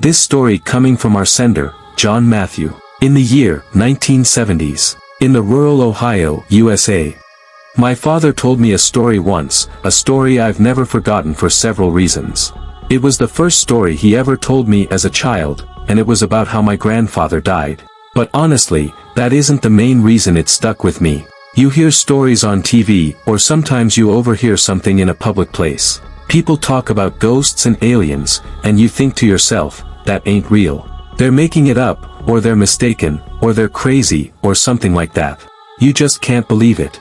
This story coming from our sender, John Matthew. In the year 1970s, in the rural Ohio, USA. My father told me a story once, a story I've never forgotten for several reasons. It was the first story he ever told me as a child, and it was about how my grandfather died. But honestly, that isn't the main reason it stuck with me. You hear stories on TV, or sometimes you overhear something in a public place. People talk about ghosts and aliens, and you think to yourself, that ain't real. They're making it up, or they're mistaken, or they're crazy, or something like that. You just can't believe it.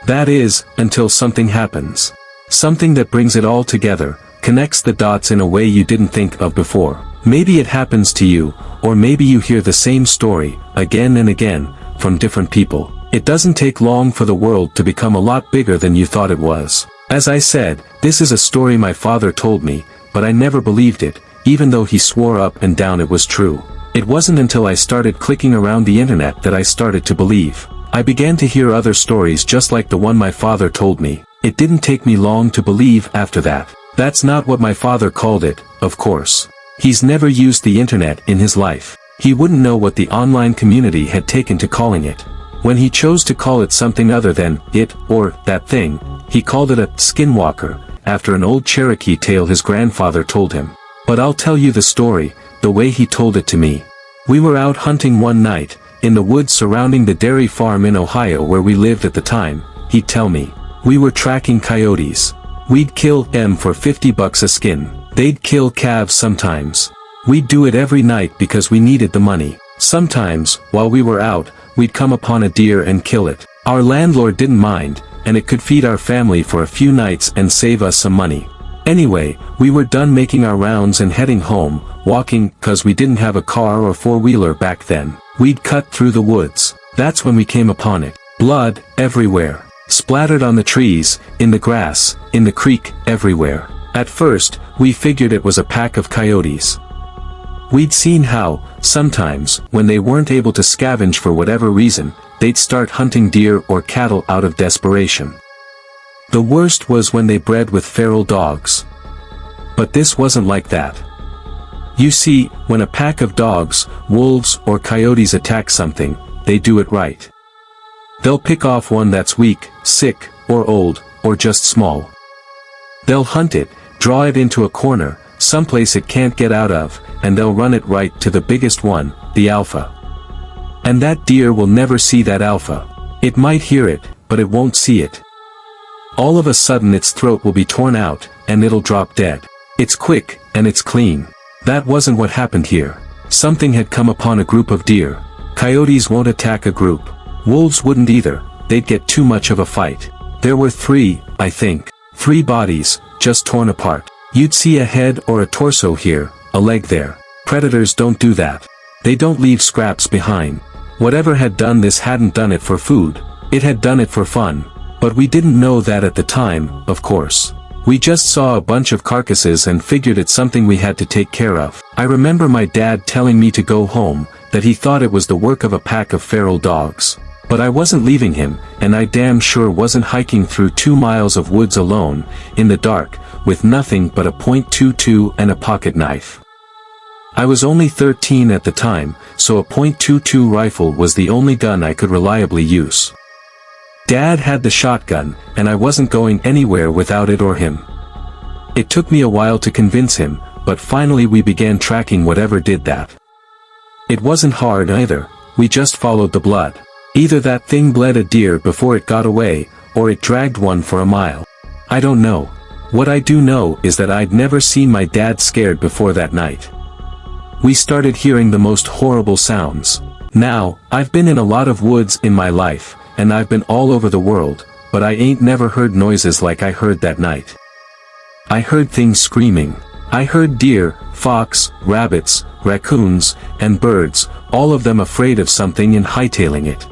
That is, until something happens. Something that brings it all together, connects the dots in a way you didn't think of before. Maybe it happens to you, or maybe you hear the same story, again and again, from different people. It doesn't take long for the world to become a lot bigger than you thought it was. As I said, this is a story my father told me, but I never believed it, even though he swore up and down it was true. It wasn't until I started clicking around the internet that I started to believe. I began to hear other stories just like the one my father told me. It didn't take me long to believe after that. That's not what my father called it, of course. He's never used the internet in his life. He wouldn't know what the online community had taken to calling it. When he chose to call it something other than it or that thing, he called it a skinwalker, after an old Cherokee tale his grandfather told him. But I'll tell you the story, the way he told it to me. We were out hunting one night, in the woods surrounding the dairy farm in Ohio where we lived at the time, he'd tell me. We were tracking coyotes. We'd kill them for $50 a skin. They'd kill calves sometimes. We'd do it every night because we needed the money. Sometimes, while we were out, we'd come upon a deer and kill it. Our landlord didn't mind, and it could feed our family for a few nights and save us some money. Anyway, we were done making our rounds and heading home, walking, 'cause we didn't have a car or four-wheeler back then. We'd cut through the woods. That's when we came upon it. Blood, everywhere. Splattered on the trees, in the grass, in the creek, everywhere. At first, we figured it was a pack of coyotes. We'd seen how, sometimes, when they weren't able to scavenge for whatever reason, they'd start hunting deer or cattle out of desperation. The worst was when they bred with feral dogs. But this wasn't like that. You see, when a pack of dogs, wolves, or coyotes attack something, they do it right. They'll pick off one that's weak, sick, or old, or just small. They'll hunt it, draw it into a corner, someplace it can't get out of, and they'll run it right to the biggest one, the alpha. And that deer will never see that alpha. It might hear it, but it won't see it. All of a sudden its throat will be torn out, and it'll drop dead. It's quick, and it's clean. That wasn't what happened here. Something had come upon a group of deer. Coyotes won't attack a group. Wolves wouldn't either, they'd get too much of a fight. There were three, I think. 3 bodies, just torn apart. You'd see a head or a torso here, a leg there. Predators don't do that. They don't leave scraps behind. Whatever had done this hadn't done it for food, it had done it for fun. But we didn't know that at the time, of course. We just saw a bunch of carcasses and figured it's something we had to take care of. I remember my dad telling me to go home, that he thought it was the work of a pack of feral dogs. But I wasn't leaving him, and I damn sure wasn't hiking through 2 miles of woods alone, in the dark, with nothing but a .22 and a pocket knife. I was only 13 at the time, so a .22 rifle was the only gun I could reliably use. Dad had the shotgun, and I wasn't going anywhere without it or him. It took me a while to convince him, but finally we began tracking whatever did that. It wasn't hard either, we just followed the blood. Either that thing bled a deer before it got away, or it dragged one for a mile. I don't know. What I do know is that I'd never seen my dad scared before that night. We started hearing the most horrible sounds. Now, I've been in a lot of woods in my life, and I've been all over the world, but I ain't never heard noises like I heard that night. I heard things screaming. I heard deer, fox, rabbits, raccoons, and birds, all of them afraid of something and hightailing it.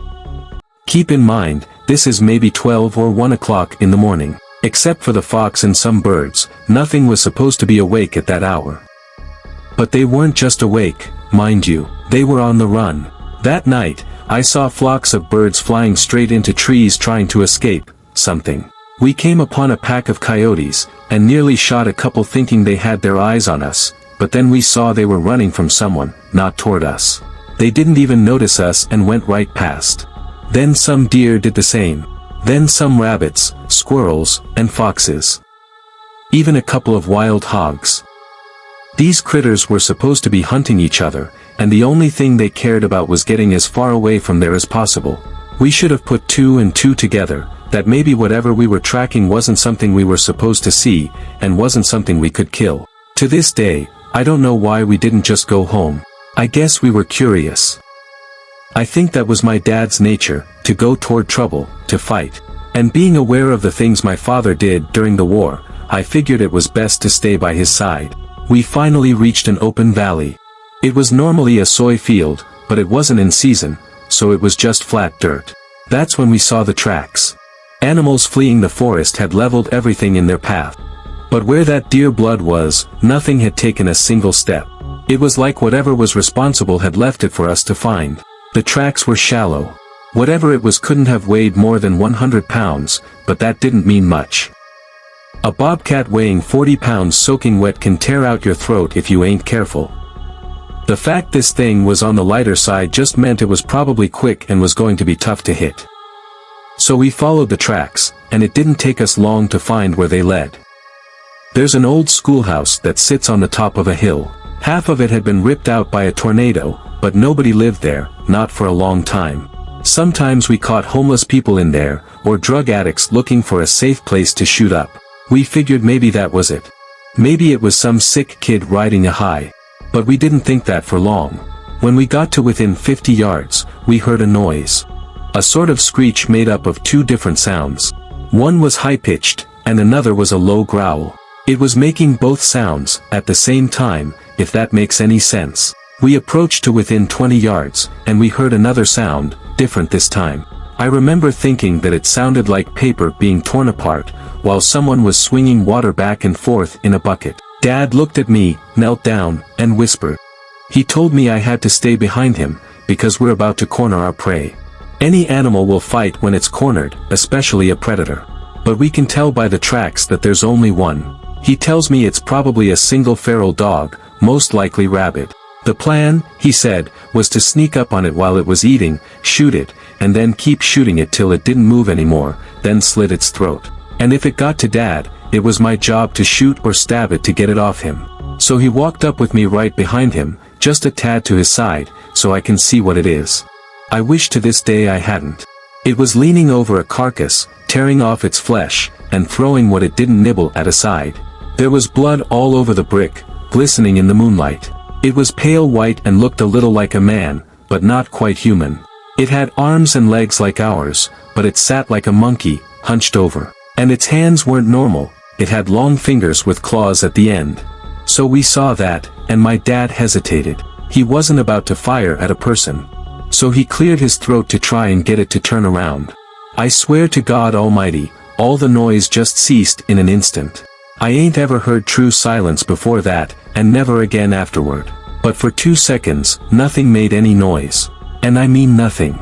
Keep in mind, this is maybe 12 or 1 o'clock in the morning. Except for the fox and some birds, nothing was supposed to be awake at that hour. But they weren't just awake, mind you, they were on the run. That night, I saw flocks of birds flying straight into trees trying to escape something. We came upon a pack of coyotes, and nearly shot a couple thinking they had their eyes on us, but then we saw they were running from someone, not toward us. They didn't even notice us and went right past. Then some deer did the same. Then some rabbits, squirrels, and foxes. Even a couple of wild hogs. These critters were supposed to be hunting each other, and the only thing they cared about was getting as far away from there as possible. We should have put 2 and 2 together, that maybe whatever we were tracking wasn't something we were supposed to see, and wasn't something we could kill. To this day, I don't know why we didn't just go home. I guess we were curious. I think that was my dad's nature, to go toward trouble, to fight. And being aware of the things my father did during the war, I figured it was best to stay by his side. We finally reached an open valley. It was normally a soy field, but it wasn't in season, so it was just flat dirt. That's when we saw the tracks. Animals fleeing the forest had leveled everything in their path. But where that deer blood was, nothing had taken a single step. It was like whatever was responsible had left it for us to find. The tracks were shallow. Whatever it was couldn't have weighed more than 100 pounds, but that didn't mean much. A bobcat weighing 40 pounds soaking wet can tear out your throat if you ain't careful. The fact this thing was on the lighter side just meant it was probably quick and was going to be tough to hit. So we followed the tracks, and it didn't take us long to find where they led. There's an old schoolhouse that sits on the top of a hill. Half of it had been ripped out by a tornado, but nobody lived there, not for a long time. Sometimes we caught homeless people in there, or drug addicts looking for a safe place to shoot up. We figured maybe that was it. Maybe it was some sick kid riding a high. But we didn't think that for long. When we got to within 50 yards, we heard a noise. A sort of screech made up of 2 different sounds. One was high-pitched, and another was a low growl. It was making both sounds, at the same time, if that makes any sense. We approached to within 20 yards, and we heard another sound, different this time. I remember thinking that it sounded like paper being torn apart, while someone was swinging water back and forth in a bucket. Dad looked at me, knelt down, and whispered. He told me I had to stay behind him, because we're about to corner our prey. Any animal will fight when it's cornered, especially a predator. But we can tell by the tracks that there's only one. He tells me it's probably a single feral dog, most likely rabid. The plan, he said, was to sneak up on it while it was eating, shoot it, and then keep shooting it till it didn't move anymore, then slit its throat. And if it got to Dad, it was my job to shoot or stab it to get it off him. So he walked up with me right behind him, just a tad to his side, so I can see what it is. I wish to this day I hadn't. It was leaning over a carcass, tearing off its flesh, and throwing what it didn't nibble at aside. There was blood all over the brick, glistening in the moonlight. It was pale white and looked a little like a man, but not quite human. It had arms and legs like ours, but it sat like a monkey, hunched over. And its hands weren't normal, it had long fingers with claws at the end. So we saw that, and my dad hesitated. He wasn't about to fire at a person. So he cleared his throat to try and get it to turn around. I swear to God Almighty, all the noise just ceased in an instant. I ain't ever heard true silence before that, and never again afterward. But for 2 seconds, nothing made any noise. And I mean nothing.